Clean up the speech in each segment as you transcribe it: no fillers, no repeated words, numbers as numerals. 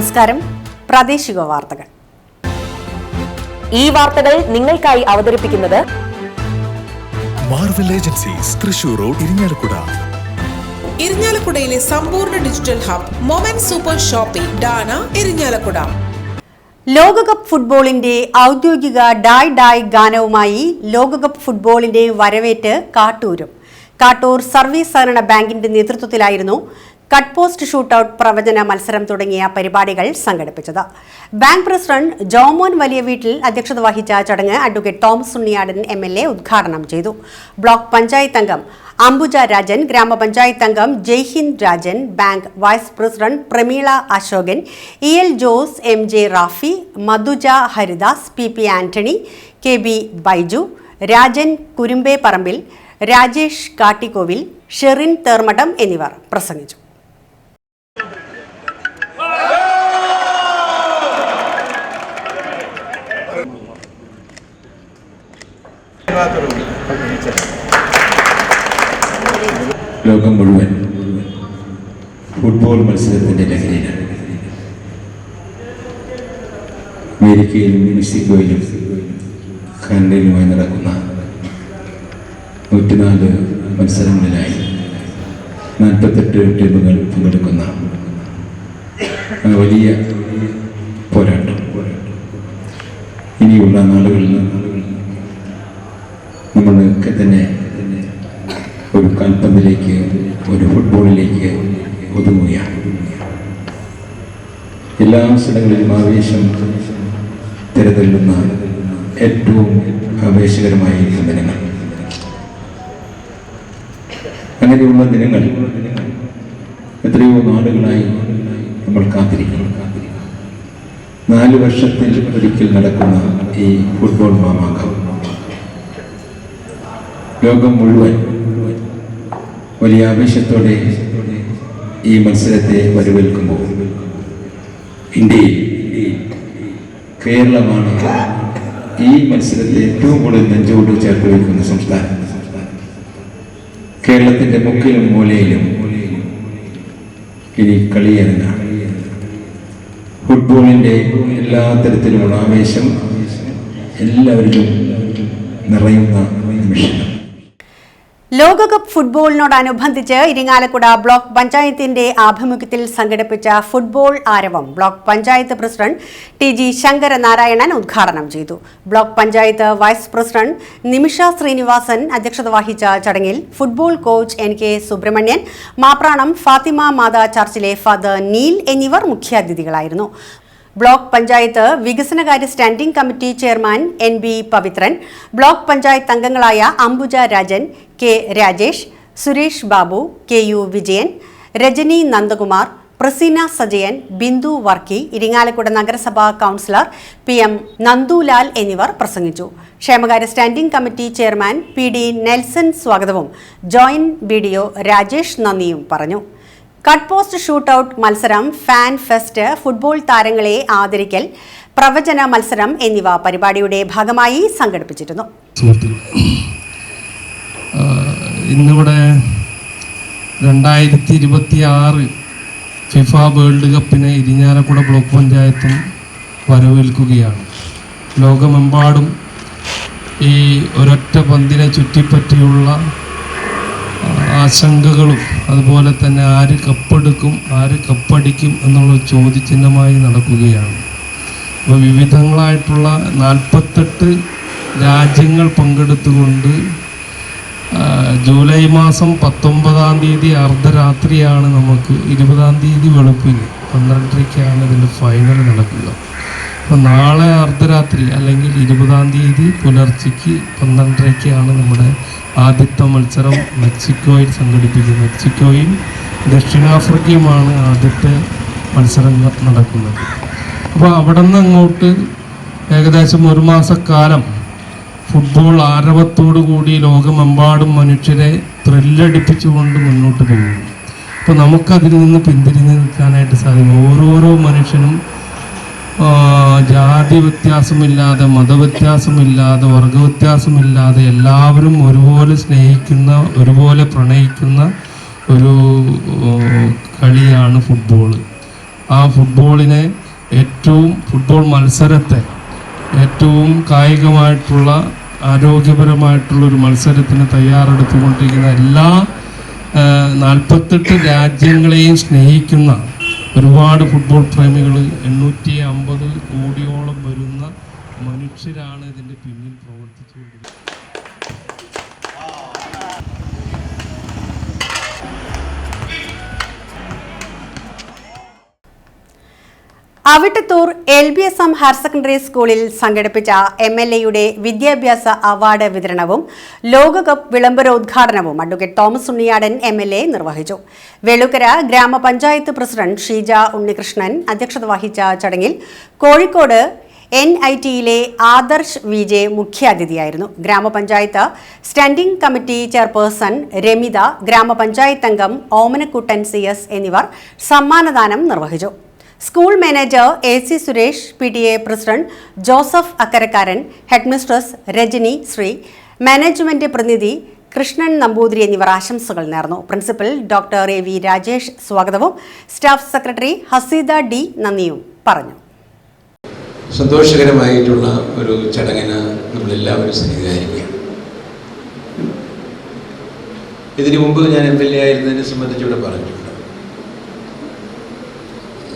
നമസ്കാരം. പ്രാദേശിക വാർത്തകൾ. ഈ വാർത്തകൾ നിങ്ങൾക്കായി അവതരിപ്പിക്കുന്നത് Marvel agencies, Thrissur road, Irinjalakuda. ഇരിങ്ങാലക്കുടയിലെ സമ്പൂർണ്ണ digital hub moment super shopping ഡാന, ഇരിങ്ങാലക്കുട. ലോകകപ്പ് ഫുട്ബോളിന്റെ ഔദ്യോഗിക ഡായ് ഡായ് ഗാനവുമായി ലോകകപ്പ് ഫുട്ബോളിന്റെ വരവേറ്റ് കാട്ടൂർ സർവീസ് സഹകരണ ബാങ്കിന്റെ നേതൃത്വത്തിലായിരുന്നു കട്ട് പോസ്റ്റ് ഷൂട്ടൌട്ട് പ്രവചന മത്സരം തുടങ്ങിയ പരിപാടികൾ സംഘടിപ്പിച്ചത്. ബാങ്ക് പ്രസിഡന്റ് ജോമോൻ വലിയ വീട്ടിൽ അധ്യക്ഷത വഹിച്ച ചടങ്ങ് അഡ്വക്കേറ്റ് തോമസ് ഉണ്ണിയാടൻ MLA ഉദ്ഘാടനം ചെയ്തു. ബ്ലോക്ക് പഞ്ചായത്ത് അംഗം അംബുജ രാജൻ, ഗ്രാമപഞ്ചായത്ത് അംഗം Jaihind Rajan, bank vice president Prameela Ashokan, EL Jose, MJ Rafi, Madhuja Haridas, PP Antony, KB Baiju, Rajan Kurumbe Parambil, Rajesh Kattikovil, Sherin Thermadom എന്നിവർ പ്രസംഗിച്ചു. ലോകം മുഴുവൻ ഫുട്ബോൾ മത്സരത്തിൻ്റെ ലഹരിയിലാണ്. അമേരിക്കയിലും മെക്സിക്കോയിലും കാനഡയിലുമായി നടക്കുന്ന 104 മത്സരങ്ങളിലായി 48 ടീമുകൾ പങ്കെടുക്കുന്ന വലിയ പോരാട്ടം ഇനിയുള്ള നാളുകളിൽ നമ്മളൊക്കെ തന്നെ ഒരു കാൽപന്തിലേക്ക്, ഒരു ഫുട്ബോളിലേക്ക് ഒതുങ്ങുകയാണ്. എല്ലാ സ്ഥലങ്ങളിലും ആവേശം തിരതല്ലുന്ന ഏറ്റവും ആവേശകരമായിരിക്കുന്ന ദിനങ്ങൾ. അങ്ങനെയുള്ള ദിനങ്ങൾ എത്രയോ നാളുകളായി നമ്മൾ കാത്തിരിക്കുന്നു. 4 വർഷത്തിൽ ഒരിക്കൽ നടക്കുന്ന ഈ ഫുട്ബോൾ മാമാങ്കം ലോകം മുഴുവൻ വലിയ ആവേശത്തോടെ ഈ മത്സരത്തെ വരവേൽക്കുമ്പോൾ ഇന്ത്യയിൽ കേരളമാണ് ഈ മത്സരത്തെ ഏറ്റവും കൂടുതൽ നെഞ്ചോട് ചേർത്ത് വയ്ക്കുന്ന സംസ്ഥാനം. കേരളത്തിൻ്റെ മുക്കിലും മൂലയിലും ഇനി കളിയരങ്ങാണ്. ഫുട്ബോളിൻ്റെ എല്ലാ തരത്തിലുമുള്ള ആവേശം എല്ലാവരിലും നിറയുന്ന നിമിഷങ്ങൾ. ലോകകപ്പ് ഫുട്ബോളിനോടനുബന്ധിച്ച് ഇരിങ്ങാലക്കുട ബ്ലോക്ക് പഞ്ചായത്തിന്റെ ആഭിമുഖ്യത്തിൽ സംഘടിപ്പിച്ച ഫുട്ബോൾ ആരവം block panchayat president TG Sankaranarayanan ഉദ്ഘാടനം ചെയ്തു. Block panchayat vice president Nimisha Sreenivasan അധ്യക്ഷത വഹിച്ച ചടങ്ങിൽ football coach NK Subramanian, Mapranam Fathima Matha ചർച്ചിലെ ഫാദർ നീൽ എന്നിവർ മുഖ്യാതിഥികളായിരുന്നു. ബ്ലോക്ക് പഞ്ചായത്ത് വികസനകാര്യ standing committee chairman NB Pavithran, block panchayat അംഗങ്ങളായ അംബുജ രാജൻ, K രാജേഷ്, സുരേഷ് ബാബു, KU വിജയൻ, രജനി നന്ദകുമാർ, പ്രസീന സജയൻ, ബിന്ദു വർക്കി, ഇരിങ്ങാലക്കുട നഗരസഭാ കൗൺസിലർ PM നന്ദുലാൽ എന്നിവർ പ്രസംഗിച്ചു. ക്ഷേമകാര്യ standing committee chairman PD Nelson സ്വാഗതവും ജോയിന്റ് BDO രാജേഷ് നന്ദിയും പറഞ്ഞു. കട്ട് പോസ്റ്റ് ഷൂട്ടൌട്ട് മത്സരം, ഫാൻ ഫെസ്റ്റ്, ഫുട്ബോൾ താരങ്ങളെ ആദരിക്കൽ, പ്രവചന മത്സരം എന്നിവ പരിപാടിയുടെ ഭാഗമായി സംഘടിപ്പിച്ചിരുന്നു. ഇന്നിവിടെ 2026 ഫിഫ വേൾഡ് കപ്പിന് ഇരിങ്ങാലക്കുട ബ്ലോക്ക് പഞ്ചായത്തും വരവേൽക്കുകയാണ്. ലോകമെമ്പാടും ഈ ഒരൊറ്റ പന്തിനെ ചുറ്റിപ്പറ്റിയുള്ള ആശങ്കകളും അതുപോലെ തന്നെ ആര് കപ്പെടുക്കും, ആര് കപ്പടിക്കും എന്നുള്ള ചോദ്യചിഹ്നമായി നടക്കുകയാണ്. അപ്പോൾ വിവിധങ്ങളായിട്ടുള്ള 48 രാജ്യങ്ങൾ പങ്കെടുത്തുകൊണ്ട് ജൂലൈ മാസം 19-ാം തീയതി അർദ്ധരാത്രിയാണ് നമുക്ക് 20-ാം തീയതി വെളുപ്പിന് 12:30-ക്കാണ് ഇതിൻ്റെ ഫൈനൽ നടക്കുക. അപ്പോൾ നാളെ അർദ്ധരാത്രി അല്ലെങ്കിൽ 20-ാം തീയതി പുലർച്ചയ്ക്ക് 12:30-ക്കാണ് നമ്മുടെ ആദ്യത്തെ മത്സരം മെക്സിക്കോയിൽ സംഘടിപ്പിക്കുന്നത്. മെക്സിക്കോയും ദക്ഷിണാഫ്രിക്കയുമാണ് ആദ്യത്തെ മത്സരം നടക്കുന്നത്. അപ്പോൾ അവിടെ നിന്ന് അങ്ങോട്ട് ഏകദേശം 1 മാസക്കാലം ഫുട്ബോൾ ആരവത്തോടു കൂടി ലോകമെമ്പാടും മനുഷ്യരെ ത്രില്ലടിപ്പിച്ചുകൊണ്ട് മുന്നോട്ട് പോകുന്നു. അപ്പോൾ നമുക്കതിൽ നിന്ന് പിന്തിരിഞ്ഞ് നിൽക്കാനായിട്ട് സാധിക്കും. ഓരോരോ മനുഷ്യനും ജാതി വ്യത്യാസമില്ലാതെ, മതവ്യത്യാസമില്ലാതെ, വർഗവ്യത്യാസമില്ലാതെ എല്ലാവരും ഒരുപോലെ സ്നേഹിക്കുന്ന, ഒരുപോലെ പ്രണയിക്കുന്ന ഒരു കളിയാണ് ഫുട്ബോൾ. ആ ഫുട്ബോളിനെ ഫുട്ബോൾ മത്സരത്തെ ഏറ്റവും കായികമായിട്ടുള്ള ആരോഗ്യപരമായിട്ടുള്ളൊരു മത്സരത്തിന് തയ്യാറെടുത്തുകൊണ്ടിരിക്കുന്ന എല്ലാ 48 രാജ്യങ്ങളെയും സ്നേഹിക്കുന്ന ഒരുപാട് ഫുട്ബോൾ പ്രേമികൾ 850 കോടിയോളം വരുന്ന മനുഷ്യരാണ് ഇതിൻ്റെ പിന്നിൽ പ്രവർത്തിച്ചുകൊണ്ടിരിക്കുന്നത്. അവിട്ടത്തൂർ LBSM ഹയർ സെക്കൻഡറി സ്കൂളിൽ സംഘടിപ്പിച്ച MLAയുടെ വിദ്യാഭ്യാസ അവാർഡ് വിതരണവും ലോകകപ്പ് വിളംബരോദ്ഘാടനവും അഡ്വക്കേറ്റ് തോമസ് ഉണ്ണിയാടൻ MLA നിർവഹിച്ചു. വെളുക്കര ഗ്രാമപഞ്ചായത്ത് പ്രസിഡന്റ് ഷീജ ഉണ്ണികൃഷ്ണൻ അധ്യക്ഷത വഹിച്ച ചടങ്ങിൽ കോഴിക്കോട് NITയിലെ ആദർശ് വിജെ മുഖ്യാതിഥിയായിരുന്നു. ഗ്രാമപഞ്ചായത്ത് സ്റ്റാൻഡിംഗ് കമ്മിറ്റി ചെയർപേഴ്സൺ രമിത, ഗ്രാമപഞ്ചായത്ത് അംഗം ഓമനക്കുട്ടൻ CS എന്നിവർ സമ്മാനദാനം നിർവഹിച്ചു. School manager AC Suresh, PTA president Joseph Akkarakkaran, headmistress Rajani Sree, management പ്രതിനിധി കൃഷ്ണൻ നമ്പൂതിരി എന്നിവർ ആശംസകൾ നേർന്നു. പ്രിൻസിപ്പൽ ഡോക്ടർ AV രാജേഷ് സ്വാഗതവും സ്റ്റാഫ് സെക്രട്ടറി ഹസീദ D നന്ദിയും പറഞ്ഞു. സന്തോഷകരമായിട്ടുള്ള ഒരു ചടങ്ങിന് നമ്മളെല്ലാവരും സന്നിഹിതരായിരിക്കുകയാണ്. ഇതിനു മുമ്പ് ഞാൻ MLA ആയിരുന്നതിനെ സംബന്ധിച്ചിവിടെ പറഞ്ഞിട്ടുണ്ട്.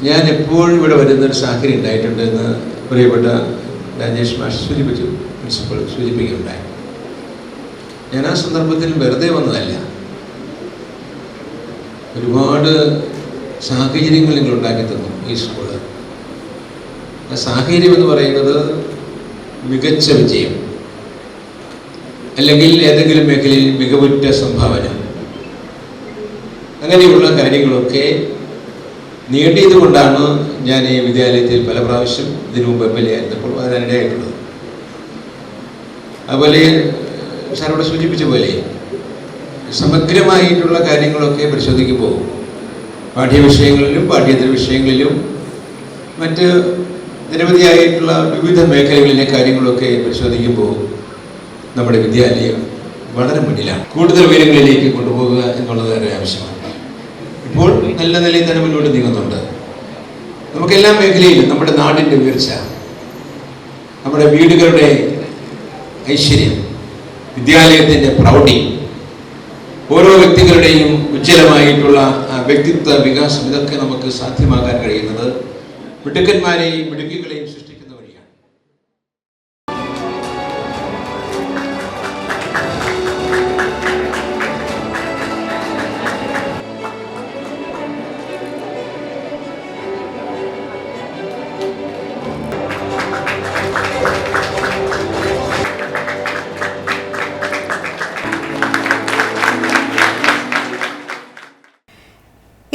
ഞാൻ എപ്പോഴും ഇവിടെ വരുന്നൊരു സാഹചര്യം ഉണ്ടായിട്ടുണ്ട് എന്ന് പ്രിയപ്പെട്ട രാജേഷ് മാഷ് പ്രിൻസിപ്പൾ സൂചിപ്പിക്കുകയുണ്ടായി. ഞാൻ ആ സന്ദർഭത്തിൽ വെറുതെ വന്നതല്ല. ഒരുപാട് സാഹചര്യങ്ങൾ നിങ്ങൾ ഉണ്ടാക്കി തന്നു ഈ സ്കൂള്. ആ സാഹചര്യം എന്ന് പറയുന്നത് മികച്ച വിജയം, അല്ലെങ്കിൽ ഏതെങ്കിലും മേഖലയിൽ മികവുറ്റ സംഭാവന, അങ്ങനെയുള്ള കാര്യങ്ങളൊക്കെ നേടിയത് കൊണ്ടാണ് ഞാൻ ഈ വിദ്യാലയത്തിൽ പല പ്രാവശ്യം ഇതിനു മുമ്പ് MLA ആയിരുന്നപ്പോൾ അതിനിടയായിട്ടുള്ളത്. അതുപോലെ സാറിവിടെ സൂചിപ്പിച്ച പോലെ സമഗ്രമായിട്ടുള്ള കാര്യങ്ങളൊക്കെ പരിശോധിക്കുമ്പോൾ പാഠ്യവിഷയങ്ങളിലും പാഠ്യേതര വിഷയങ്ങളിലും മറ്റ് നിരവധിയായിട്ടുള്ള വിവിധ മേഖലകളിലെ കാര്യങ്ങളൊക്കെ പരിശോധിക്കുമ്പോൾ നമ്മുടെ വിദ്യാലയം വളരെ മുന്നിലാണ്. കൂടുതൽ ഉയരങ്ങളിലേക്ക് കൊണ്ടുപോകുക എന്നുള്ളത് വളരെ ആവശ്യമാണ്. ഇപ്പോൾ നല്ല നിലയിൽ തന്നെ മുന്നോട്ട് നീങ്ങുന്നുണ്ട്. നമുക്കെല്ലാ മേഖലയിലും നമ്മുടെ നാടിൻ്റെ ഉയർച്ച, നമ്മുടെ വീടുകളുടെ ഐശ്വര്യം, വിദ്യാലയത്തിൻ്റെ പ്രൗഢി, ഓരോ വ്യക്തികളുടെയും ഉജ്ജ്വലമായിട്ടുള്ള വ്യക്തിത്വ വികാസം, ഇതൊക്കെ നമുക്ക് സാധ്യമാക്കാൻ കഴിയുന്നത് മിടുക്കന്മാരെയും മിടുക്കികളെയും സൃഷ്ടിക്കുന്ന വഴിയാണ്.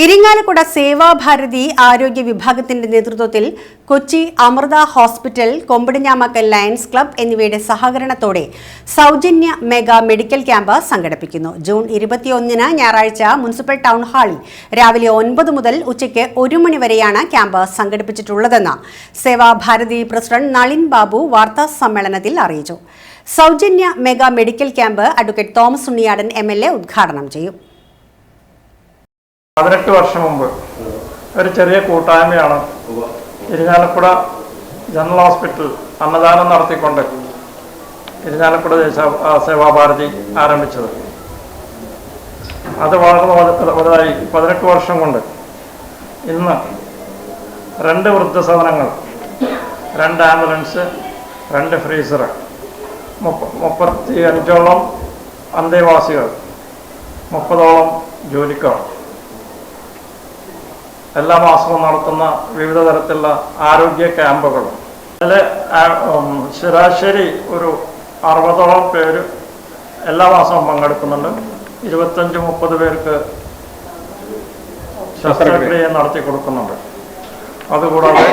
ഇരിങ്ങാലക്കുട സേവാഭാരതി ആരോഗ്യ വിഭാഗത്തിന്റെ നേതൃത്വത്തിൽ Kochi Amrita hospital, Kombadinjamakkal lions club എന്നിവയുടെ സഹകരണത്തോടെ സൗജന്യ മെഗാ മെഡിക്കൽ ക്യാമ്പ് സംഘടിപ്പിക്കുന്നു. ജൂൺ 21 ഞായറാഴ്ച മുനിസിപ്പൽ ടൗൺ ഹാളിൽ രാവിലെ 9 മുതൽ ഉച്ചയ്ക്ക് 1 മണി വരെയാണ് ക്യാമ്പ് സംഘടിപ്പിച്ചിട്ടുള്ളതെന്ന് സേവാഭാരതി പ്രസിഡന്റ് നളിൻ ബാബു വാർത്താ സമ്മേളനത്തിൽ അറിയിച്ചു. സൗജന്യ mega medical camp advocate Thomas Unniyadan MLA ഉദ്ഘാടനം ചെയ്യും. 18 വർഷം മുമ്പ് ഒരു ചെറിയ കൂട്ടായ്മയാണ് ഇരിങ്ങാലക്കുട ജനറൽ ഹോസ്പിറ്റൽ അന്നദാനം നടത്തിക്കൊണ്ട് ഇരിങ്ങാലക്കുട സേവാഭാരതി ആരംഭിച്ചത്. അത് വളർന്നു വലുതായി 18 വർഷം കൊണ്ട് ഇന്ന് 2 വൃദ്ധസദനങ്ങൾ, 2 ആംബുലൻസ്, 2 ഫ്രീസർ, 35ഓളം അന്തേവാസികൾ, 30ഓളം ജോലിക്കാർ, എല്ലാ മാസവും നടത്തുന്ന വിവിധ തരത്തിലുള്ള ആരോഗ്യ ക്യാമ്പുകൾ. അതിൽ ശരാശരി ഒരു 60ഓളം പേര് എല്ലാ മാസവും പങ്കെടുക്കുന്നുണ്ട്. 25-30 പേർക്ക് ശസ്ത്രക്രിയ നടത്തി കൊടുക്കുന്നുണ്ട്. അതുകൂടാതെ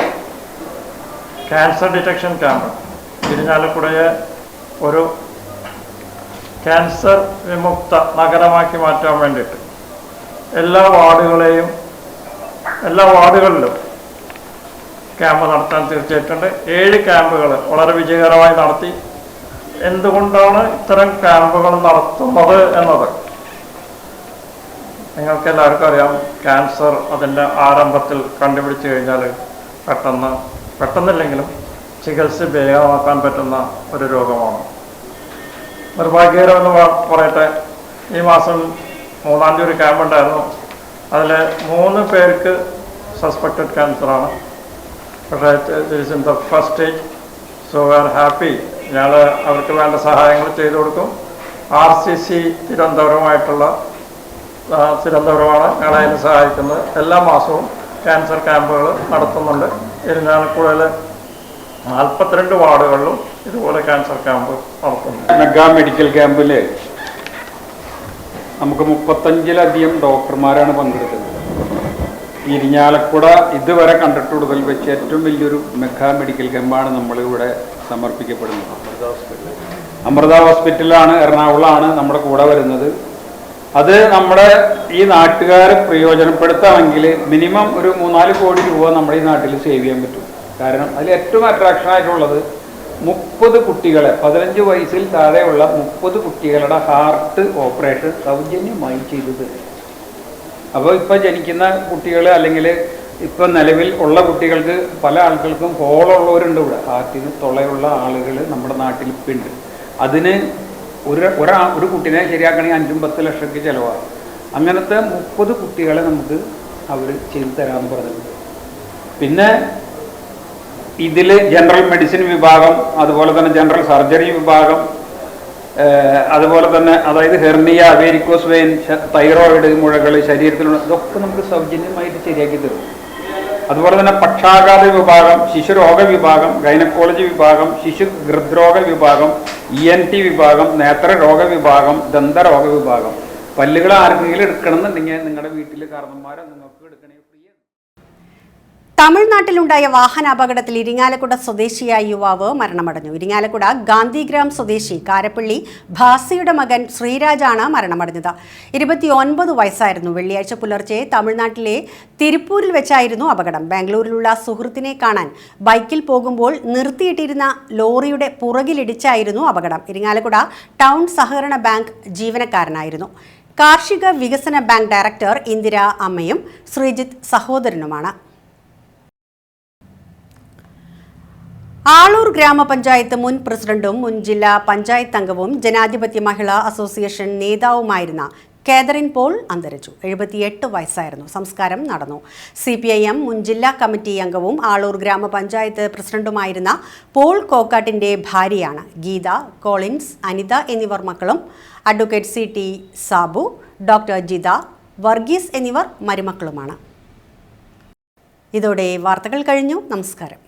ക്യാൻസർ ഡിറ്റക്ഷൻ ക്യാമ്പ്, ഇരിഞ്ഞാലക്കുടയെ ഒരു ക്യാൻസർ വിമുക്ത നഗരമാക്കി മാറ്റാൻ വേണ്ടിയിട്ട് എല്ലാ വാർഡുകളിലും ക്യാമ്പ് നടത്താൻ തീർച്ചയായിട്ടുണ്ട്. 7 ക്യാമ്പുകൾ വളരെ വിജയകരമായി നടത്തി. എന്തുകൊണ്ടാണ് ഇത്തരം ക്യാമ്പുകൾ നടത്തുന്നത് എന്നത് നിങ്ങൾക്ക് എല്ലാവർക്കും അറിയാം, ക്യാൻസർ അതിൻ്റെ ആരംഭത്തിൽ കണ്ടുപിടിച്ച് കഴിഞ്ഞാൽ പെട്ടെന്നില്ലെങ്കിലും ചികിത്സ വേഗമാക്കാൻ പറ്റുന്ന ഒരു രോഗമാണ്. നിർഭാഗ്യകരമെന്ന് പറയട്ടെ, ഈ മാസം 3-ാം തീയതി ഒരു ക്യാമ്പ് ഉണ്ടായിരുന്നു. അതിൽ 3 പേർക്ക് സസ്പെക്റ്റഡ് ക്യാൻസറാണ്. പക്ഷേ it's in the first stage. So we are happy. ഞങ്ങൾ അവർക്ക് വേണ്ട സഹായങ്ങൾ ചെയ്തു കൊടുക്കും. RCC തിരുവനന്തപുരമാണ് ഞങ്ങളതിന് സഹായിക്കുന്നത്. എല്ലാ മാസവും ക്യാൻസർ ക്യാമ്പുകൾ നടത്തുന്നുണ്ട്. ഇരിഞ്ഞാലക്കുടയിൽ 42 വാർഡുകളിലും ഇതുപോലെ ക്യാൻസർ ക്യാമ്പ് നടത്തുന്നു. മെഗാ മെഡിക്കൽ ക്യാമ്പിൽ നമുക്ക് 35-ലധികം ഡോക്ടർമാരാണ് പങ്കെടുക്കുന്നത്. ഇരിഞ്ഞാലക്കുട ഇതുവരെ കണ്ടിട്ടുള്ളതിൽ വെച്ച് ഏറ്റവും വലിയൊരു മെഗാ മെഡിക്കൽ ക്യാമ്പാണ് നമ്മളിവിടെ സമർപ്പിക്കപ്പെടുന്നത്. അമൃത ഹോസ്പിറ്റലാണ്, എറണാകുളമാണ് നമ്മുടെ കൂടെ വരുന്നത്. അത് നമ്മുടെ ഈ നാട്ടുകാർ പ്രയോജനപ്പെടുത്തുകയാണെങ്കിൽ മിനിമം ഒരു 3-4 കോടി രൂപ നമ്മുടെ ഈ നാട്ടിൽ സേവ് ചെയ്യാൻ പറ്റും. കാരണം അതിൽ ഏറ്റവും അട്രാക്ഷനായിട്ടുള്ളത് 30 കുട്ടികളെ, 15 വയസ്സിൽ താഴെയുള്ള 30 കുട്ടികളുടെ ഹാർട്ട് ഓപ്പറേഷൻ സൗജന്യമായി ചെയ്തു തരും. അപ്പോൾ ഇപ്പോൾ ജനിക്കുന്ന കുട്ടികൾ അല്ലെങ്കിൽ ഇപ്പം നിലവിൽ ഉള്ള കുട്ടികൾക്ക് പല ആളുകൾക്കും ഹോളുള്ളവരുണ്ട്. ഇവിടെ ഹാർട്ടിന് തുളയുള്ള ആളുകൾ നമ്മുടെ നാട്ടിൽ ഇപ്പം ഉണ്ട്. അതിന് ഒരു കുട്ടീനെ ശരിയാക്കണമെങ്കിൽ 5-10 ലക്ഷമൊക്കെ ചിലവാകും. അങ്ങനത്തെ 30 കുട്ടികളെ നമുക്ക് അവർ ചെയ്തു തരാമെന്ന് പറഞ്ഞിട്ടുണ്ട്. പിന്നെ ഇതിൽ ജനറൽ മെഡിസിൻ വിഭാഗം, അതുപോലെ തന്നെ ജനറൽ സർജറി വിഭാഗം, അതുപോലെ തന്നെ അതായത് ഹെർണിയ, വേരിക്കോസ് വെയിൻ, തൈറോയിഡ് മുഴകൾ ശരീരത്തിലുള്ള ഇതൊക്കെ നമുക്ക് സൗജന്യമായിട്ട് ശരിയാക്കി തരും. അതുപോലെ തന്നെ പക്ഷാഘാത വിഭാഗം, ശിശുരോഗ വിഭാഗം, ഗൈനക്കോളജി വിഭാഗം, ശിശു ഹൃദ്രോഗ വിഭാഗം, ENT വിഭാഗം, നേത്രരോഗ വിഭാഗം, ദന്തരോഗ വിഭാഗം. പല്ലുകൾ ആർക്കെങ്കിലും എടുക്കണമെന്നുണ്ടെങ്കിൽ നിങ്ങളുടെ വീട്ടിൽ കാരണന്മാരെ നിങ്ങൾക്ക് എടുക്കണേ. തമിഴ്നാട്ടിലുണ്ടായ വാഹനാപകടത്തിൽ ഇരിങ്ങാലക്കുട സ്വദേശിയായ യുവാവ് മരണമടഞ്ഞു. ഇരിങ്ങാലക്കുട ഗാന്ധിഗ്രാം സ്വദേശി കാരപ്പള്ളി ഭാസിയുടെ മകൻ ശ്രീരാജാണ് മരണമടഞ്ഞത്. 29 വയസ്സായിരുന്നു. വെള്ളിയാഴ്ച പുലർച്ചെ തമിഴ്നാട്ടിലെ തിരുപ്പൂരിൽ വെച്ചായിരുന്നു അപകടം. ബാംഗ്ലൂരിലുള്ള സുഹൃത്തിനെ കാണാൻ ബൈക്കിൽ പോകുമ്പോൾ നിർത്തിയിട്ടിരുന്ന ലോറിയുടെ പുറകിലിടിച്ചായിരുന്നു അപകടം. ഇരിങ്ങാലക്കുട ടൗൺ സഹകരണ ബാങ്ക് ജീവനക്കാരനായിരുന്നു. കാർഷിക വികസന ബാങ്ക് ഡയറക്ടർ ഇന്ദിര അമ്മയും ശ്രീജിത്ത് സഹോദരനുമാണ്. ആളൂർ ഗ്രാമപഞ്ചായത്ത് മുൻ പ്രസിഡന്റും മുൻ ജില്ലാ പഞ്ചായത്ത് അംഗവും ജനാധിപത്യ മഹിളാ അസോസിയേഷൻ നേതാവുമായിരുന്ന കാതറിൻ പോൾ അന്തരിച്ചു. 78 വയസ്സായിരുന്നു. സംസ്കാരം നടന്നു. CPIM മുൻ ജില്ലാ കമ്മിറ്റി അംഗവും ആളൂർ ഗ്രാമപഞ്ചായത്ത് പ്രസിഡന്റുമായിരുന്ന പോൾ കോക്കാട്ടിന്റെ ഭാര്യയാണ് ഗീത, കോളിൻസ്, അനിത എന്നിവർ മക്കളും. Advocate CT Sabu, doctor Jitha, Varghese എന്നിവർ മരുമക്കളുമാണ്. ഇതോടെ വാർത്തകൾ കഴിഞ്ഞു. നമസ്കാരം.